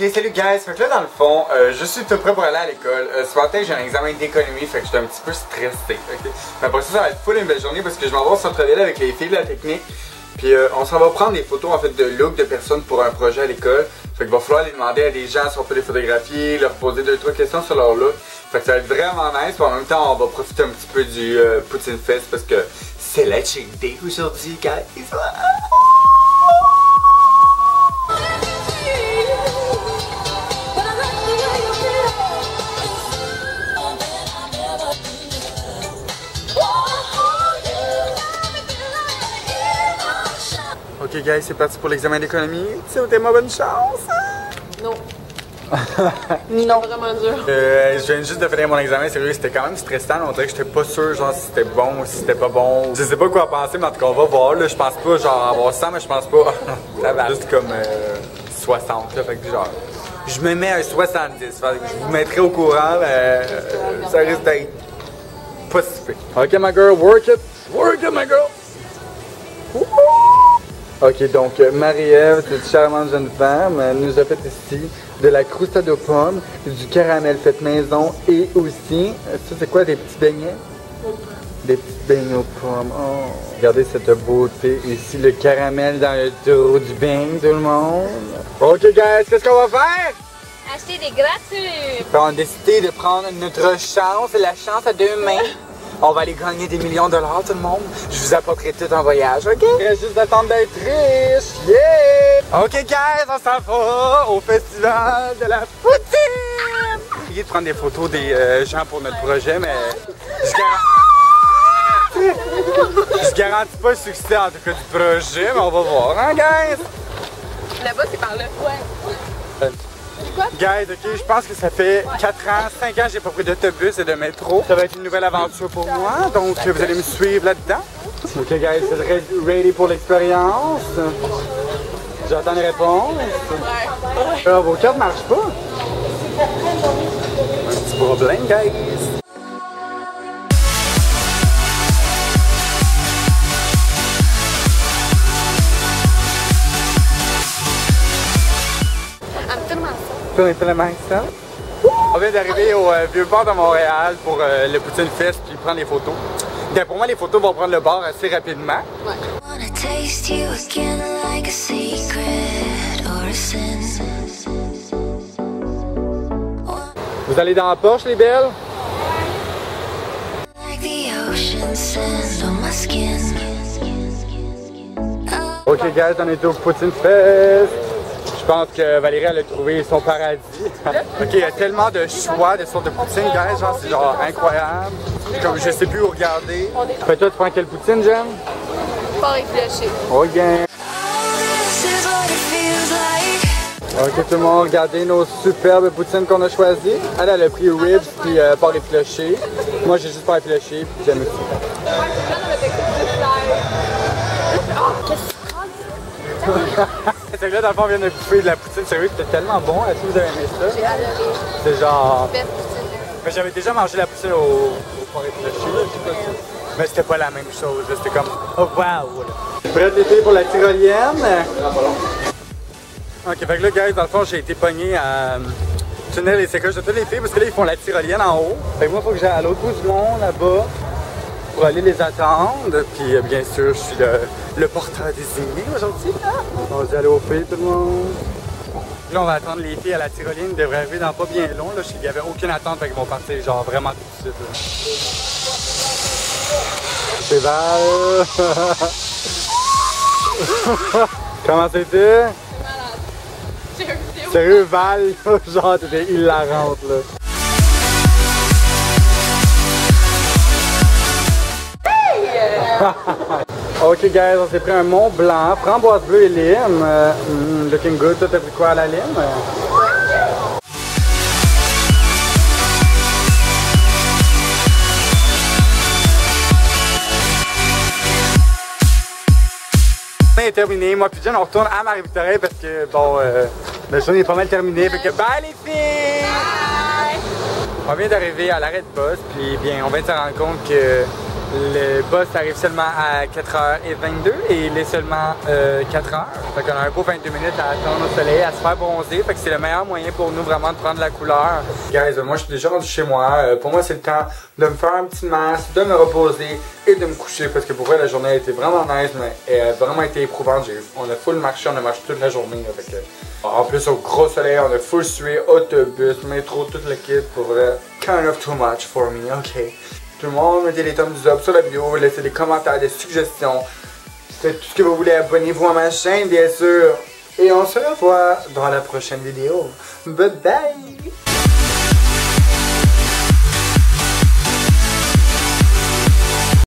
Ok, salut guys, fait que là dans le fond, je suis tout prêt pour aller à l'école. Ce matin j'ai un examen d'économie, fait que j'étais un petit peu stressé. Okay? Mais après ça va être full une belle journée parce que je m'en vais au centre-ville avec les filles de la technique. Puis on s'en va prendre des photos en fait de look de personnes pour un projet à l'école. Fait qu'il va falloir aller demander à des gens si on peut les photographier, leur poser 2-3 questions sur leur look. Fait que ça va être vraiment nice, puis en même temps on va profiter un petit peu du Poutine Fest parce que c'est la cheat day aujourd'hui guys. Ok guys, c'est parti pour l'examen d'économie. Souhaitez-moi bonne chance. Non. Non. Vraiment dur. Je viens juste de finir mon examen, sérieux, c'était quand même stressant. On dirait que j'étais pas sûr genre si c'était bon ou si c'était pas bon. Je sais pas quoi penser, mais en tout cas on va voir. Là, je pense pas genre avoir 100, mais je pense pas. Ça va juste comme 60. Là, fait que genre, je me mets un 70. Fait que je vous mettrai au courant. Ça risque d'être pas si pire. Ok my girl, work it. Work it my girl. Ok, donc Marie-Ève, cette charmante jeune femme, nous a fait ici de la croustade aux pommes, du caramel fait maison et aussi, ça c'est quoi, des petits beignets? Des petits beignets aux pommes. Oh. Regardez cette beauté ici, le caramel dans le trou du beigne, tout le monde. Ok guys, qu'est-ce qu'on va faire? Acheter des gratuits. On a décidé de prendre notre chance, la chance à deux mains. On va aller gagner des millions de dollars, tout le monde. Je vous apporterai tout en voyage, ok? Il reste juste d'attendre d'être riche. Yeah! Ok, guys, on s'en va au festival de la poutine! J'ai essayé de prendre des photos des gens pour notre projet, mais je garantis pas le succès en tout cas du projet, mais on va voir, hein, guys? Là-bas, c'est par là. Ouais. Guys, ok, je pense que ça fait 4 ans, 5 ans que j'ai pas pris d'autobus et de métro. Ça va être une nouvelle aventure pour moi, donc vous allez me suivre là-dedans. Ok guys, vous êtes ready pour l'expérience? J'attends les réponses. Vos cartes marchent pas? Un petit problème, guys. On vient d'arriver au Vieux-Port de Montréal pour le Poutine Fest puis prendre les photos. Donc pour moi, les photos vont prendre le bord assez rapidement. Ouais. Vous allez dans la Porsche, les belles? Ok, guys, on est au Poutine Fest. Je pense que Valérie elle a trouvé son paradis. Ok, il y a tellement de choix de sortes de poutine, guys, genre c'est genre incroyable. Comme je sais plus où regarder. Fait toi, tu prends quelle poutine, Jen? Pas réfléchir. Ok. Ok, tout le monde, regardez nos superbes poutines qu'on a choisies. Elle a pris ribs puis pas réfléchi. Moi, j'ai juste pas réfléchi puis j'aime aussi. C'est que là, dans le fond, on vient de bouffer de la poutine. Sérieux, c'était tellement bon. Est-ce que vous avez aimé ça? J'ai adoré. C'est genre... Belle poutine. Mais j'avais déjà mangé la poutine au port réfléchi, là, je sais pas ça. Mais c'était pas la même chose, c'était comme... Oh wow! Prête l'été pour la tyrolienne? Ok, fait que là, guys, dans le fond, j'ai été pogné à tenir les sécoches de toutes les filles parce que là, ils font la tyrolienne en haut. Fait que moi, il faut que j'aille à l'autre bout du monde, là-bas, pour aller les attendre. Puis, bien sûr, je suis le porteur désigné aujourd'hui. On va aller aux filles, tout le monde. Là, on va attendre les filles à la tyrolienne. Ils devraient arriver dans pas bien long. Là, il n'y avait aucune attente, fait qu'ils vont partir genre vraiment tout de suite. Cheval! Comment c'était? Sérieux, Val, genre t'étais hilarante là. Ok guys, on s'est pris un Mont Blanc, framboise bleue et lime. Looking good, toi t'as pris quoi à la lime? Est terminé. Moi puis Jen, on retourne à Marie-Victorin parce que bon, la journée est pas mal terminée. Fait que bye les filles! Bye! On vient d'arriver à l'arrêt de bus, puis bien, on vient de se rendre compte que Le bus arrive seulement à 4h22 et il est seulement 4h. Fait qu'on a un beau 22 minutes à attendre au soleil, à se faire bronzer. Fait que c'est le meilleur moyen pour nous vraiment de prendre la couleur. Guys, moi je suis déjà rendu chez moi. Pour moi c'est le temps de me faire un petit masque, de me reposer et de me coucher. Parce que pour vrai la journée a été vraiment nice, mais elle a vraiment été éprouvante. On a full marché, on a marché toute la journée. Fait que, en plus au gros soleil, on a full sué, autobus, métro, tout le kit. Pour vrai, kind of too much for me, ok. Tout le monde, mettez les thumbs up sur la vidéo, laissez des commentaires, des suggestions. Faites tout ce que vous voulez, abonnez-vous à ma chaîne bien sûr. Et on se revoit dans la prochaine vidéo. Bye bye!